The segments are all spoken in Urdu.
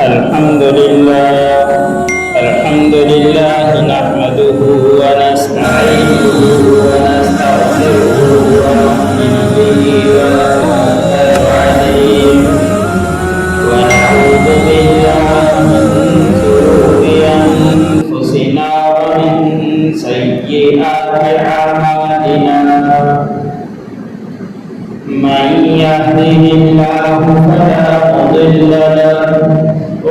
الحمد لله نحمده ونستعينه ونستغفره ونؤمن به ونتوكل عليه ونعوذ بالله من شرور أنفسنا ومن سيئات أعمالنا من يهده الله فلا مضل له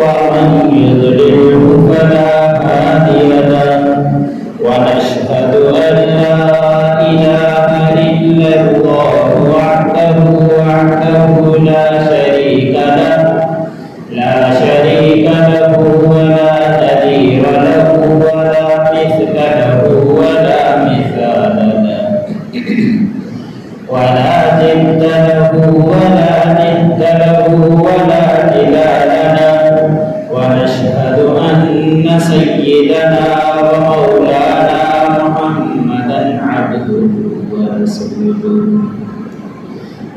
ومن يضلله فلا هادي له ونشهد أن لا إله إلا الله وحده لا شريك له ولا نظير له ولا مثل له ولا مثال له ولا جد له ولا ند له ولا إله له ونشهد أن سيدنا ومولانا محمدا عبده ورسوله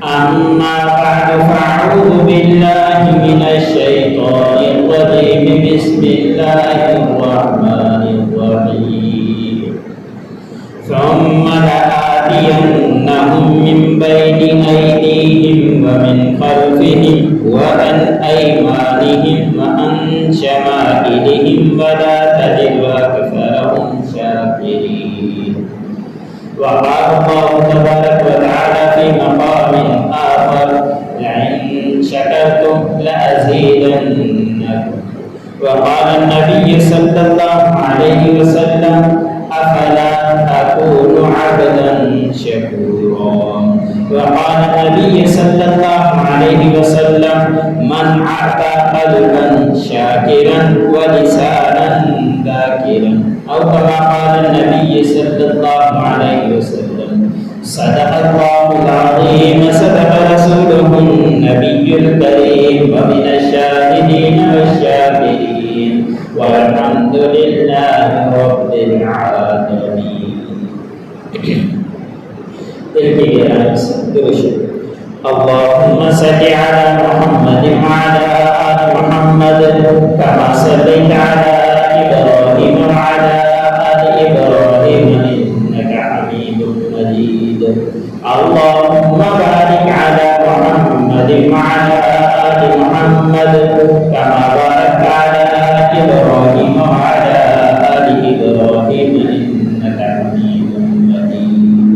أما بعد فأعوذ بالله من الشيطان الرجيم بسم الله الرحمن الرحيم ثم لآتينهم من بين أيديهم ومن خلفهم وعن أيمانهم وعن شمائلهم ولا تجد أكثرهم شاكرين وقال الله تبارك وتعالى في مقام آخر لئن شكرتم لأزيدنكم وقال النبي صلى الله عليه وسلم أفلا أكون عبدا شكورا وقال النبي صلى الله عليه وسلم من أعطى قلبا شاكرا ولسانا ذاكرا أو كما قال النبي صلى الله عليه وسلم صدق الله العظيم صدق رسوله النبي الكريم ومن الشاهدين والشاكرين والحمد لله رب العالمين اللهم صل على محمد وعلى آل محمد كما صليت على إبراهيم وعلى آل إبراهيم إنك حميد مجيد اللهم بارك على محمد وعلى آل محمد كما باركت على إبراهيم وعلى آل إبراهيم إنك حميد مجيد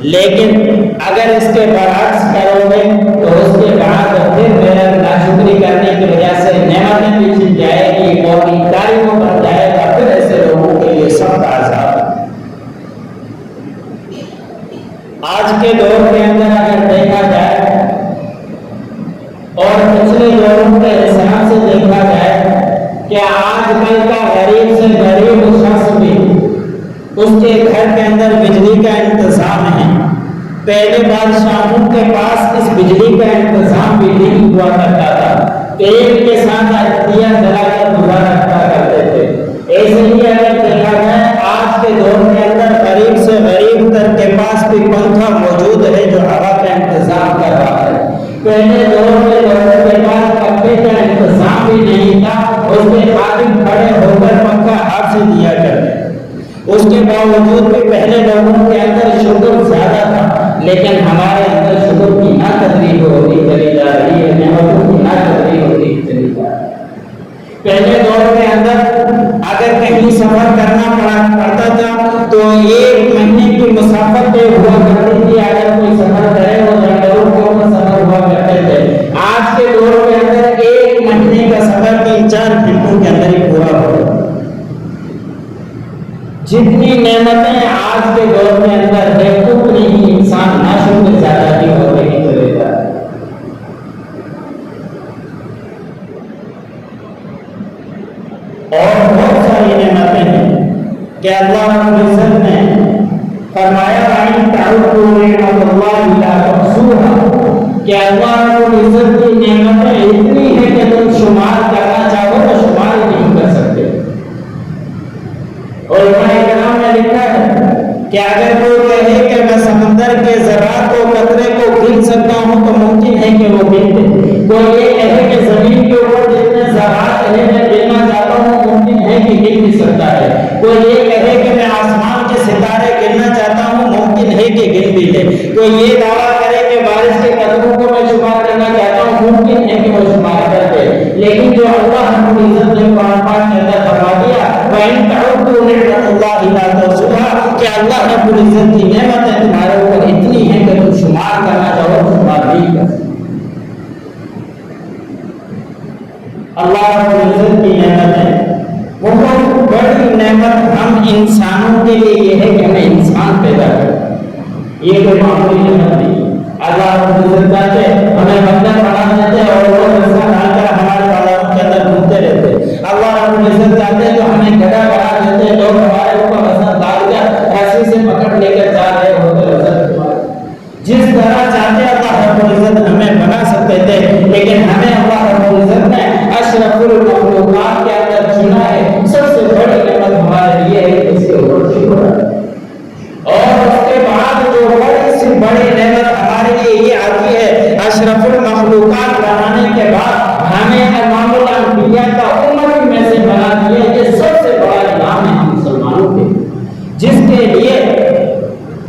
لیکن اگر اس کے برعکس کرو گے تو اس کے بعد پھر میرا ناشکری کرنے کی وجہ سے نعمتیں بھی چھن جائے گی اور انکاری کو بن جائے گا. پھر ایسے لوگوں کے لیے سخت عذاب. آج کے دور کے اندر اگر دیکھا جائے اور پچھلے دوروں کے حساب سے دیکھا جائے کہ آج کل کا غریب سے غریب شخص بھی اس کے گھر کے اندر بجلی کا انتظام ہے. پہلے بادشاہوں کے پاس اس بجلی کا انتظام بھی نہیں ہوا کرتا تھا. تیل کے ساتھ دیا جلا کر گزارا کرتے تھے. ایسے ہی اگر دیکھا جائے آج کے دور کے اندر غریب سے غریب تر کے پاس بھی پنکھا موجود ہے جو ہوا کا انتظام کر رہا ہے. پہلے دور میں لوگوں کے پاس پنکھے کا انتظام بھی نہیں تھا. اس کے خاطر کھڑے ہو کر پنکھا ہاتھ سے دیا کرتے. اس کے باوجود بھی پہلے لوگوں کے اندر شکر زیادہ تھا. لیکن ہمارے اندر شکر کی ناقدری ہوتی چلی جا رہی ہے. نعمتوں کی ناقدری ہوتی چلی جا رہی ہے. پہلے دور کے اندر اگر کہیں سفر کرنا پڑتا تھا تو ایک مہینے کی مسافت طے ہوا کرتی تھی. اگر کوئی سفر کرے وہ جنگلوں کے اوپر سفر ہوا کرتے تھے. آج کے دور کے اندر ایک مہینے کا سفر 3-4 گھنٹوں کے اندر ہی پورا ہو. جتنی نعمتیں آج کے دور کے اندر ہے اتنی ہی انسان ناشکر زیادہ ہی ہوتے ہی چلے جا رہا ہے. اور بہت ساری نعمتیں ہیں کہ اللہ رب العزت نے فرمایا وَإِن تَعُدُّوا نِعْمَتَ اللَّهِ لَا تُحْصُوهَا کہ اللہ رب العزت کی نعمتیں اتنی ہیں کہ تم شمار کرنا چاہو تو شمار نہیں کر سکتے. اور علماء کرام نے لکھا ہے کہ اگر کوئی کہے کہ میں سمندر کے ذرات و قطرے کو گن سکتا ہوں تو ممکن ہے کہ وہ گن دے. کوئی یہ کہے کہ زمین کے اوپر جتنے ذرات ہیں میں گننا چاہتا ہوں ممکن ہے کہ گن بھی سکتا ہے. کوئی یہ کہے کہ میں آسمان کے ستارے گننا چاہتا ہوں ممکن ہے کہ گن بھی لے. کوئی یہ دعویٰ کرے کہ بارش کے قطروں کو میں شمار کرنا چاہتا ہوں ممکن ہے کہ وہ شمار کر دے. لیکن جو اللہ رب العزت نے قرآن پاک کے اندر فرما دیا وَإِن تَعُدُّوا نِعْمَتَ اللَّهِ لَا تُحْصُوهَا کہ اللہ رب العزت کی نعمتیں تمہارے اوپر اتنی ہیں کہ تم شمار کرنا چاہو تو شمار نہیں کر سکتے. اللہ رب العزت کی نعمتیں بہت بڑی نعمت ہم انسانوں کے لیے یہ ہے کہ ہمیں انسان پیدا کرے. یہ کوئی معمولی نعمت نہیں. اللہ رب العزت چاہتے ہمیں بندر بنا دیتے اور وہ رسا ڈال کر ہمارے بازاروں کے اندر گھومتے رہتے. اللہ رب العزت چاہتے جو ہمیں گدھا بنا دیتے لوگ ہمارے اوپر وزن ڈال کر ایسے سے پکڑ لے کر جا رہے ہوتے. جس طرح چاہتے اللہ رب العزت ہمیں بنا سکتے تھے لیکن ہمیں اللہ رب العزت نے اشرف المخلوقات کے اندر چنا ہے. سب سے بڑی نعمت ہمارے لیے ہے اس کے اوپر شکر ہے. اور اس کے بعد جو بڑی سے بڑی نعمت ہمارے لیے یہ آتی ہے اشرف المخلوقات بنانے کے بعد ہمیں امام الانبیاء کا امت میں سے بنا دیا. یہ سب سے بڑا انعام ہے ہم مسلمانوں کے جس کے لیے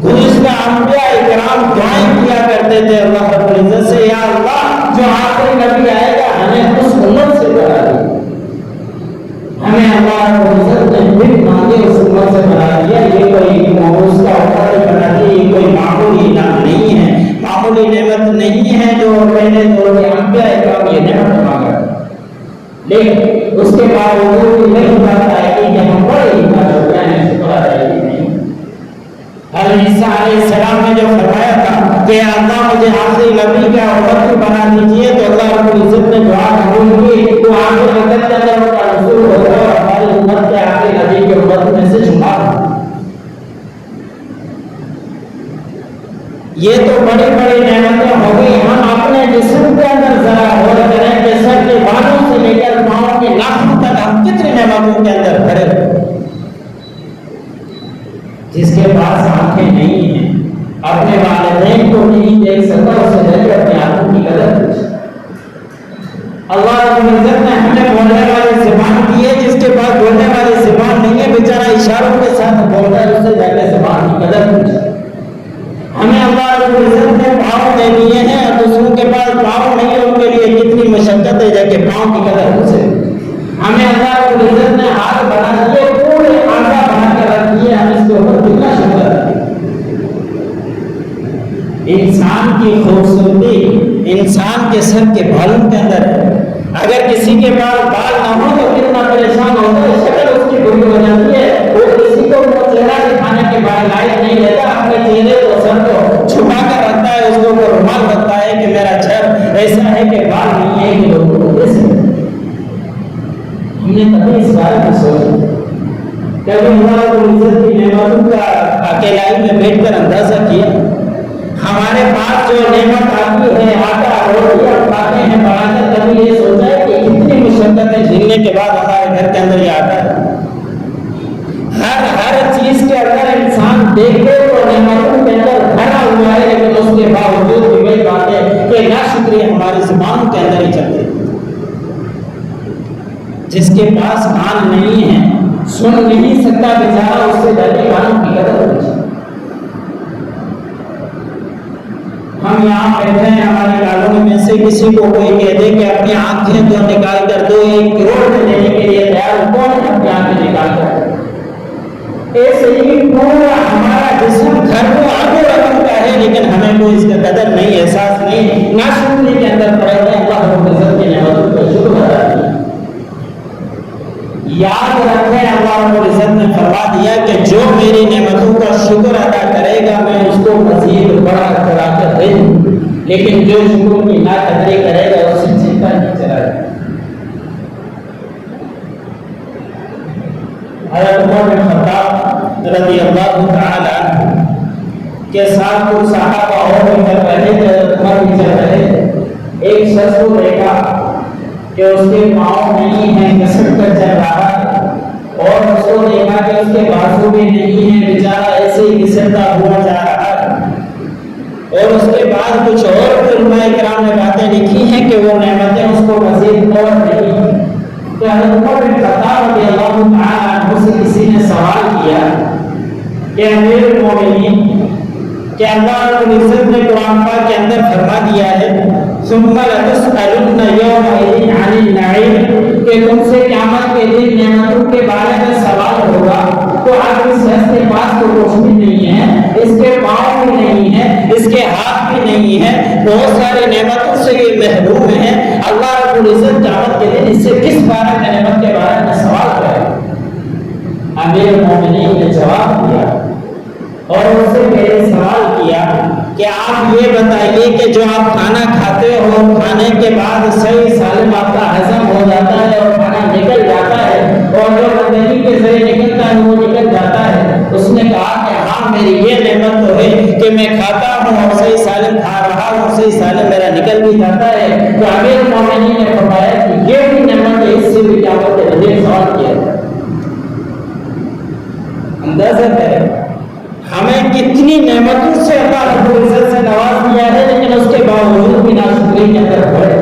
گزشتہ انبیاء اکرام دعائیں کیا کرتے تھے اللہ رب العزت سے یا اللہ جو آخری نبی آئے گا ہمیں اس امت سے بنا دیا. ہمیں اللہ رب العزت نے پھر مانگے اس امت سے بنا دیا. یہ کوئی اس کا اوپر بنا دیا. یہ کوئی معمولی انعام نہیں ہے. معمولی نعمت نہیں ہے جو پہلے دور کے انبیاء اکرام یہ نعمت مانگا. لیکن اس کے باوجود یہ بات آئے گی کہ ہم بڑے ہی ناشکر ہیں شکر ادائیگی نہیں. حضرت عیسیٰ علیہ السلام نے جو فرمایا تھا کہ اللہ مجھے آخری نبی کا امت بنا دیجیے تو اللہ رب العزت نے دعا قبول کی. تو آخر وقت کے اندر ان کا رسول ہوگا اور ہماری امت کے آخری نبی کے امت میں سے شمار ہوگا. یہ تو بڑی بڑی نعمتیں ہو گئی. ہم اپنے جسم کے اندر ذرا غور کریں کہ سر کے بالوں سے لے کر پاؤں کے ناخن تک ہم کتنی نعمتوں کے اندر بھرے. جس کے پاس آنکھیں نہیں ہیں اپنے والدین کو نہیں دیکھ سکتا اسے لے کے اپنے آنکھوں کی قدر پوچھ. اللہ رب العزت نے ہمیں بولنے والی زبان دی ہے. جس کے پاس بولنے والی زبان نہیں ہے بیچارہ اشاروں کے ساتھ بولتا ہے اسے جا کے زبان کی قدر پوچھ. ہمیں اللہ رب العزت نے پاؤں دے دیے ہیں اور دوسروں کے پاس پاؤں نہیں ہے ان کے لیے کتنی مشقت ہے جا کے پاؤں کی قدر پوچھے. ہمیں اللہ رب العزت نے ہاتھ بنا دیے پورے آنکھا بنا کر رکھ دیے. ہم اس کے اوپر کتنا شکر انسان کی خوبصورتی انسان کے سر کے بالوں کے اندر ہے۔ اگر کسی کے پاس بال نہ ہو تو کتنا پریشان ہوتا ہے، شکل اس کی بری ہو جاتی ہے، وہ کسی کو چہرہ دکھانے کے بعد لائق نہیں رہتا، اپنے چہرے کو سر کو چھپا کر رکھتا ہے، اس کو رومال رکھتا ہے کہ میرا چہرہ ایسا ہے کہ بال نہیں ہے کہ لوگوں کو دیکھ سکتے۔ ہم نے کبھی اس بارے میں سوچا، کبھی اللہ رب العزت کی نعمتوں کا اکیلائی میں بیٹھ کر اندازہ کیا؟ ہمارے پاس جو نعمت آتی ہے، آٹا روٹی ہم کھاتے ہیں بنا کر، کبھی یہ سوچا ہے کہ کتنی مشقتیں جھیلنے کے بعد ہمارے گھر کے اندر یہ آتا ہے؟ ہر چیز کے اندر انسان دیکھے تو نعمتوں کے اندر بھرا ہوا ہے، لیکن اس کے باوجود بھی وہی بات ہے کہ ناشکری ہماری زبان کے اندر ہی چلتی ہے۔ جس کے پاس کان نہیں ہے سن نہیں سکتا بیچارہ، اس سے ڈرے کانوں کی قدر ہوتی ہے۔ ہم یہاں بیٹھے ہیں، ہماری کالونی میں سے کسی کو کوئی کہہ دے کہ اپنی آنکھیں تو نکال کر دو، 1 کروڑ دینے کے لیے تیار، کون اپنی آنکھیں نکال کر؟ ایسے ہی پورا ہمارا جسم گھر کو آگے رقم کا ہے، لیکن ہمیں کوئی اس کا قدر نہیں، احساس نہیں، ناشکری کے اندر پڑے ہیں۔ اللہ رب العزت کی نعمتوں کا شکر ادا کیجیے۔ یاد رکھیں، اللہ رب العزت نے فرما دیا کہ جو میری نعمتوں کا شکر ادا کرے گا میں اس کو مزید بڑا چڑھا کر دے دوں، لیکن جو شکر کی ناقدری کرے گا اسے چنتا نہیں چلائے گا۔ حضرت عمر بن خطاب رضی اللہ تعالی عنہ کے ساتھ کچھ صحابہ اور بھی چل رہے تھے، حضرت عمر بھی چل رہے تھے۔ ایک شخص کو دیکھا کہ اس کے پاؤں نہیں ہیں، گھسٹ کر چل رہا ہے، اور اس کو دیکھا کہ اس کے بازو بھی نہیں ہیں، بیچارہ ایسے ہی گھسٹتا ہوا جا رہا ہے۔ اور اس کے بعد کچھ اور علماء کرام نے باتیں لکھی ہیں کہ وہ نعمتیں اس کو مزید اور نہیں ہیں۔ کہ حضرت عمر بن خطاب رضی اللہ تعالی عنہ سے کسی نے سوال کیا کہ امیر المومنین، کہ اللہ رب العزت نے قرآن پاک کے اندر فرما دیا ہے ثم لتسألن یومئذ عن النعیم، کہ تم سے قیامت کے دن نعمتوں کے بارے میں سوال ہوگا۔ تو آج اس شخص کے پاس تو کچھ بھی نہیں ہے، اس کے پاؤں بھی نہیں ہے، اس کے ہاتھ بھی نہیں ہے، بہت سارے نعمتوں سے یہ محروم ہے۔ اللہ رب العزت قیامت کے دن اس سے کس بارے میں نعمت کے بارے میں سوال کرے؟ امیر المومنین نے جواب دیا اور اس سے میرے سوال کیا کہ آپ یہ بتائیے کہ جو آپ کھانا کھاتے ہو، کھانے کے بعد صحیح سالم آپ کا ہضم ہو جاتا ہے اور کھانا نکل جاتا ہے، اور جو گندگی کے ذریعے نکلتا ہے وہ نکل جاتا ہے۔ اس نے کہا کہ ہاں میری یہ نعمت تو ہے کہ میں کھاتا ہوں اور صحیح سالم کھا رہا ہوں، صحیح سالم میرا نکل بھی جاتا ہے۔ تو امیر المومنین نے فرمایا کہ یہ بھی نعمت ہے، اس سے بھی قیامت کے دن سوال کیا ہے۔ اندازہ کریں ہمیں کتنی نعمتوں سے اللہ رب العزت سے نواز دیا ہے، لیکن اس کے باوجود بھی ناشکری کے اندر پڑے۔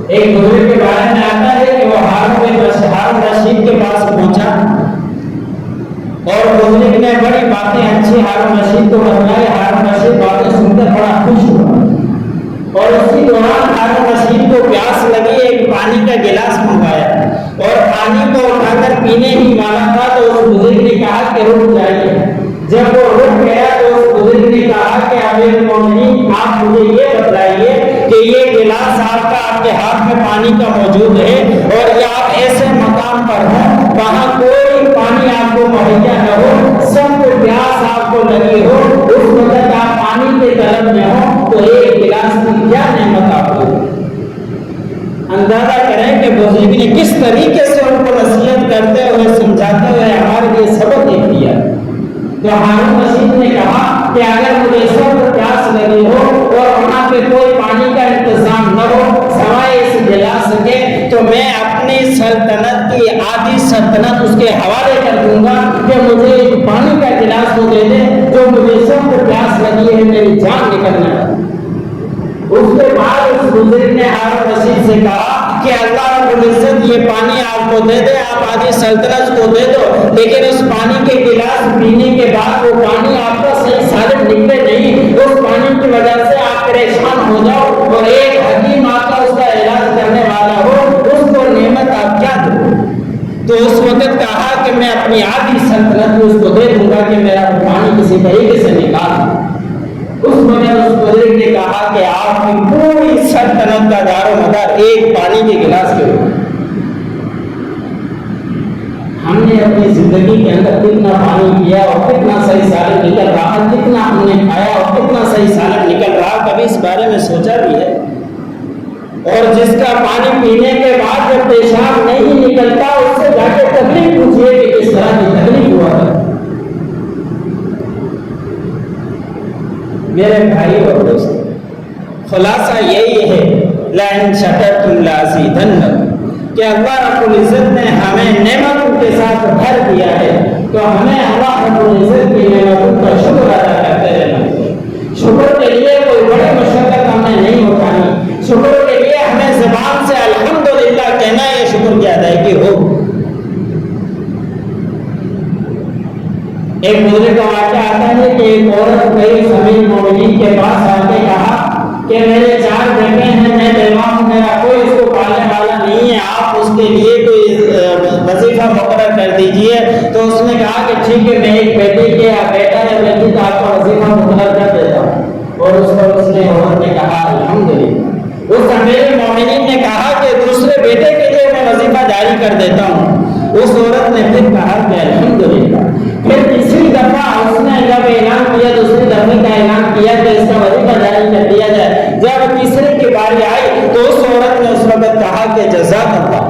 ایک بزرگ کے بارے میں آتا ہے کہ وہ ہارون رشید کے پاس پہنچا اور بزرگ نے بڑی باتیں اچھی ہارون رشید کو بتلائی۔ ہارون رشید باتیں سن کر بڑا خوش ہوا، اور اسی دوران ہارون رشید کو پیاس لگی، ایک پانی کا گلاس منگوایا اور پانی کو اٹھا کر پینے ہی والا تھا تو اس بزرگ نے کہا کہ رک جائیے۔ جب وہ رک گیا تو اس بزرگ نے کہا کہ امیر المومنین آپ مجھے یہ بتلائیے کہ یہ گلاس آپ کے ہاتھ میں پانی کا موجود ہے اور یہ آپ ایسے مقام پر ہوں وہاں کوئی پانی آپ کو مہیا نہ ہو، سب کو پیاس آپ کو لگی ہو، اس وقت آپ پانی کے طلب میں ہو، تو ایک گلاس کی کیا نعمت آپ کو؟ اندازہ کریں کہ بزرگ نے کس طریقے سے ان کو نصیحت کرتے ہوئے سمجھاتے ہوئے ہمارے لیے سبق دے دیا۔ تو ہارون رشید نے کہا کہ اگر مجھے سخت پیاس لگی ہو اور وہاں پہ کوئی پانی کا انتظام نہ ہو سوائے اس گلاس کے، تو میں اپنی سلطنت کی آدھی سلطنت اس کے حوالے کر دوں گا کہ مجھے ایک پانی کا گلاس وہ دے دے، جو مجھے سخت پیاس لگی ہے، میری جان نکلنا ہے۔ اس کے بعد اس بزرگ نے ہارون رشید سے کہا کہ اللہ رب العزت یہ پانی آپ کو دے دے، آپ آدھی سلطنت کو دے دو، لیکن اس پانی کے گلاس پینے کے بعد وہ پانی آپ کا صحیح سالم نکلے نہیں، اس پانی کی وجہ سے آپ پریشان ہو جاؤ اور ایک حکیم آپ کا اس کا علاج کرنے والا ہو، اس کو نعمت آپ کیا دو؟ تو اس وقت کہا کہ میں اپنی آدھی سلطنت اس کو دے دوں گا کہ میرا پانی کسی طریقے سے نکال۔ اس وقت اس بزرگ نے کہا کہ آپ کی پوری سلطنت کا دار و مدار ایک پانی کے گلاس کے اوپر۔ ہم نے اپنی زندگی کے اندر کتنا پانی پیا اور کتنا صحیح سالک نکل رہا، کتنا ہم نے کھایا اور کتنا صحیح سالک نکل رہا، کبھی اس بارے میں سوچا بھی ہے؟ اور جس کا پانی پینے کے بعد جب پیشاب نہیں نکلتا اس سے جا کے تکلیف پوچھیے کہ کس طرح کی تکلیف ہوا ہے۔ میرے بھائی اور دوستو، خلاصہ یہی ہے لَإِن شَكَرْتُمْ لَأَزِيدَنَّكُمْ کہ اللہ رب العزت نے ہمیں نعمتوں کے ساتھ بھر دیا ہے، تو ہمیں اللہ رب العزت کی نعمتوں کا شکر ادا کرتے رہنا چاہیے۔ شکر کے لیے کوئی بڑی مشقت ہمیں نہیں اٹھانی، شکر کے لیے ہمیں زبان سے الحمدللہ کہنا یہ شکر کی ادائیگی ہو۔ ایک بزرگ کا واقعہ آتا ہے کہ ایک عورت گئی امیر المومنین کے پاس آ کے کہا کہ میرے 4 بیٹے ہیں، میں بیوہ ہوں، میرا کوئی اس کو پالنے والا نہیں ہے، آپ اس کے لیے کوئی وظیفہ مقرر کر دیجئے۔ تو اس نے کہا کہ ٹھیک ہے، میں ایک بیٹے کے یا بیٹا یا بیٹی کا آپ کا وظیفہ مقرر کر دیتا ہوں۔ اور اس پر اس نے عورت نے کہا الحمدللہ۔ اس امیر المومنین نے کہا کہ دوسرے بیٹے کے لیے میں وظیفہ جاری کر دیتا ہوں۔ اس عورت نے پھر کہا کہ الحمدللہ۔ پھر تیسری دفعہ اس نے جب اعلان کیا، دوسری دفعہ کا اعلان کیا کہ اس کا وظیفہ جاری کر دیا جائے، جب تیسرے کی باری آئی تو اس عورت نے اس وقت کہا کہ جزاک اللہ،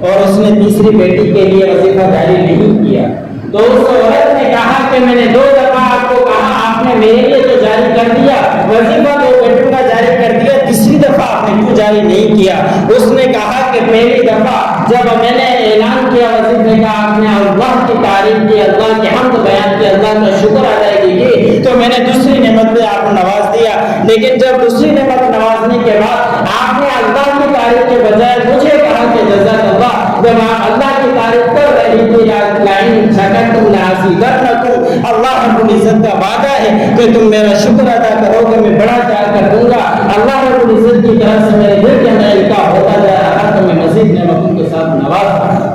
اور اس نے تیسری بیٹی کے لیے وظیفہ جاری نہیں کیا۔ تو اس عورت نے کہا کہ میں نے 2 دفعہ آپ کو کہا، آپ نے میرے لیے تو جاری کر دیا وظیفہ، 2 بیٹوں کا جاری کر دیا، تیسری دفعہ آپ نے کیوں جاری نہیں کیا؟ اس نے کہا کہ پہلی دفعہ جب میں نے اعلان کیا وظیفے کا، آپ نے اللہ کی تعریف کی، اللہ کی حمد بیان کی، اللہ کا شکر ادائیگی کی، تو میں نے دوسری نعمت پہ آپ کو نواز دیا۔ لیکن جب دوسری نعمت نوازنے کے بعد آپ نے اللہ کی تعریف کے بجائے مجھے کہا کہ جزاک اللہ، جب آپ اللہ کی تعریف کر رہی تھی، لَإِن شَكَرْتُمْ لَأَزِيدَنَّكُمْ، اللہ رب العزت کا وعدہ ہے کہ تم میرا شکر ادا کرو گے میں بڑا کیا کر دوں گا۔ اللہ رب العزت کی طرف سے میرے دل کے اندر انکار ہوتا جا رہا تو میں مزید نعمتوں کے ساتھ نواز رہا۔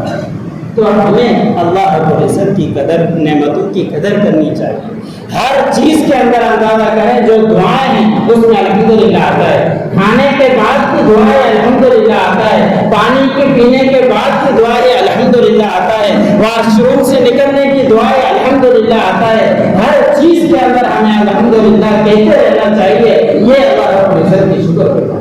تو ہمیں اللہ رب العزت کی قدر، نعمتوں کی قدر کرنی چاہیے۔ ہر چیز کے اندر اندازہ کریں، جو دعائیں ہیں اس میں الحمدللہ آتا ہے، کھانے کے بعد کی دعائیں الحمدللہ آتا ہے، پانی کے پینے کے بعد کی دعائیں الحمدللہ آتا ہے، واش روم سے نکلنے کی دعائیں الحمدللہ آتا ہے۔ ہر چیز کے اندر ہمیں الحمدللہ کہتے رہنا چاہیے، یہ اللہ رب العزت کی شکر کرنا۔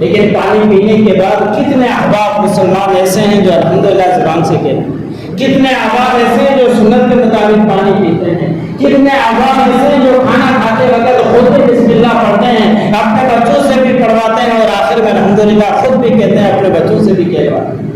لیکن پانی پینے کے بعد کتنے احباب مسلمان ایسے ہیں جو الحمدللہ زبان سے کہتے ہیں، کتنے احباب ایسے ہیں جو سنت کے مطابق پانی پیتے ہیں، کتنے احباب ایسے ہیں جو کھانا کھاتے وقت خود بھی بسم اللہ پڑھتے ہیں، اپنے بچوں سے بھی پڑھواتے ہیں اور آخر میں الحمدللہ خود بھی کہتے ہیں، اپنے بچوں سے بھی کہواتے ہیں۔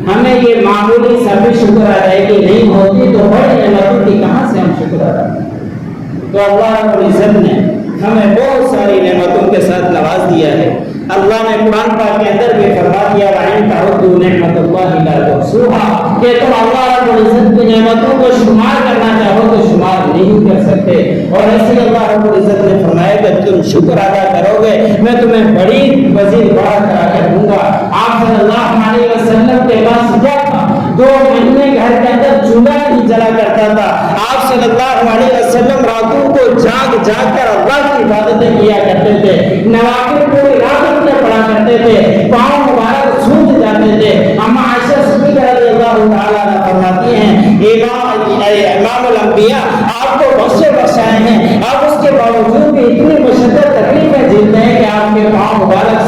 ہمیں یہ معمولی سا بھی شکر ادائیگی نہیں ہوتی تو بڑی نعمتوں کی کہاں سے ہم شکر ادا کریں؟ تو اللہ رب العزت نے ہمیں بہت ساری نعمتوں کے ساتھ نواز دیا ہے۔ اللہ نے قرآن پاک کے اندر بھی فرما دیا وَإِن تَعُدُّوا نِعْمَتَ اللَّهِ لَا تُحْصُوهَا، کہ تم اللہ رب العزت کی نعمتوں کو شمار کرنا چاہو تو شمار نہیں کر سکتے۔ اور ایسے اللہ رب العزت نے فرمایا کہ تم شکر ادا کرو گے میں تمہیں بڑی مزید بڑا کرا کر دوں گا۔ آپ صلی اللہ علیہ وسلم کے پاس کیا تھا؟ 2 مہینے گھر کے اندر چولہا نہیں جلا کرتا تھا۔ آپ صلی اللہ علیہ وسلم راتوں کو جاگ جاگ کر اللہ کی عبادتیں کیا کرتے تھے، نوافل پوری رات پڑھا کرتے تھے، پاؤں مبارک سوکھ جاتے تھے۔ اما عائشہ صدیقہ رضی اللہ تعالیٰ عنہ فرماتی ہیں امام الانبیاء آپ کو بخشے بخشائے ہیں، آپ اس کے باوجود بھی اتنی مشدد تکلیفیں جھیلتے ہیں کہ آپ کے پاؤں مبارک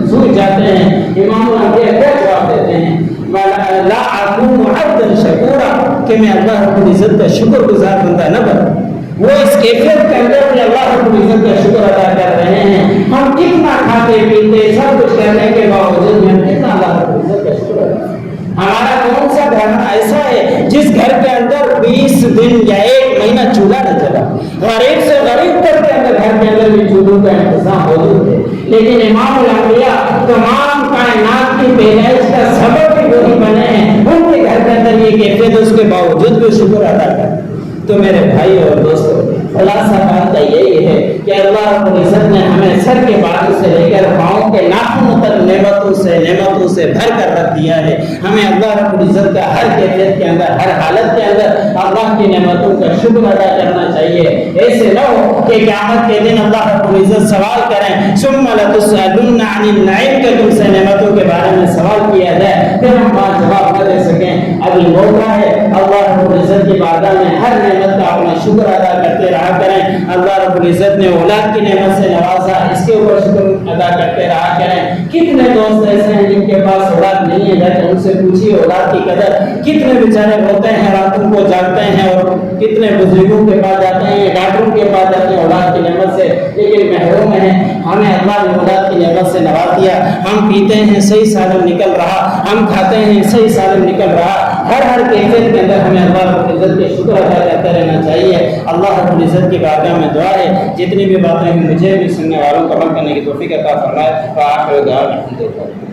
سوکھ جاتے ہیں۔ امام الانبیاء کیا جواب دیتے ہیں؟ لا اکون عبدا شکورا، کہ میں اللہ رب العزت کا شکر گزار بندہ نہ بنوں۔ وہ اس کیفیت کے اندر بھی اللہ رب العزت کا شکر ادا کر رہے ہیں۔ ہم کتنا کھاتے پیتے سب کچھ کرنے کے باوجود میں ہم کتنا اللہ رب العزت کا شکر ادا کریں۔ ہمارا کون سا گھر ایسا ہے جس گھر کے اندر 20 دن یا 1 مہینہ چولہا نہ جلا؟ غریب سے غریب تک کے اندر گھر کے اندر بھی چولہوں کا انتظام موجود ہے، لیکن امام الانبیاء تمام کائنات کی پیدائش کا سبب بھی وہی بنے ہیں، ان کے گھر کے اندر یہ کیفیت اس کے باوجود بھی شکر ادا کریں۔ تو میرے بھائی اور دوستو، خلاصہ بات کا یہی ہے کہ اللہ رب العزت نے ہمیں سر کے بال سے لے کر پاؤں کے ناخنوں تک نعمتوں سے بھر کر رکھ دیا ہے. ہمیں اللہ رب العزت کا ہر کیفیت کے اندر، ہر حالت کے اندر اللہ کی نعمتوں کا شکر ادا کرنا چاہیے. ایسے نہ ہو کہ قیامت کے دن اللہ رب العزت سوال کریں ثم لتسألن عن النعیم، کہ تم سے نعمتوں کے بارے میں سوال کیا جائے پھر ہم بات جواب نہ دے سکیں. ابھی موقع ہے اللہ رب العزت کی بارگاہ میں ہر نعمت کا اپنا شکر ادا کرتے رہا کریں. اللہ رب العزت نے اولاد کی نعمت سے نوازا، اس کے اوپر شکر ادا کرتے رہا کریں. کتنے دوست ایسے ہیں جن کے پاس اولاد نہیں ہے، جا کے ان سے پوچھیے اولاد کی قدر. کتنے بیچارے ہوتے ہیں راتوں کو جاگتے ہیں اور کتنے بزرگوں کے پاس جاتے ہیں، ڈاکٹروں کے پاس جاتے ہیں اولاد کی نعمت سے، لیکن محروم ہیں. ہمیں اللہ نے اولاد کی نعمت سے نواز دیا. ہم پیتے ہیں صحیح سالم نکل رہا، ہم کھاتے ہیں صحیح سالم نکل رہا. ہر کیفیت کے اندر ہمیں اللہ رب العزت کے شکر ادا کرتے رہنا چاہیے. اللہ رب العزت کی بارگاہ میں دعا ہے جتنی بھی باتیں ہیں مجھے بھی سننے والوں کو عمل کرنے کی توفیق عطا فرمائے. وآخر دعوانا الحمدللہ.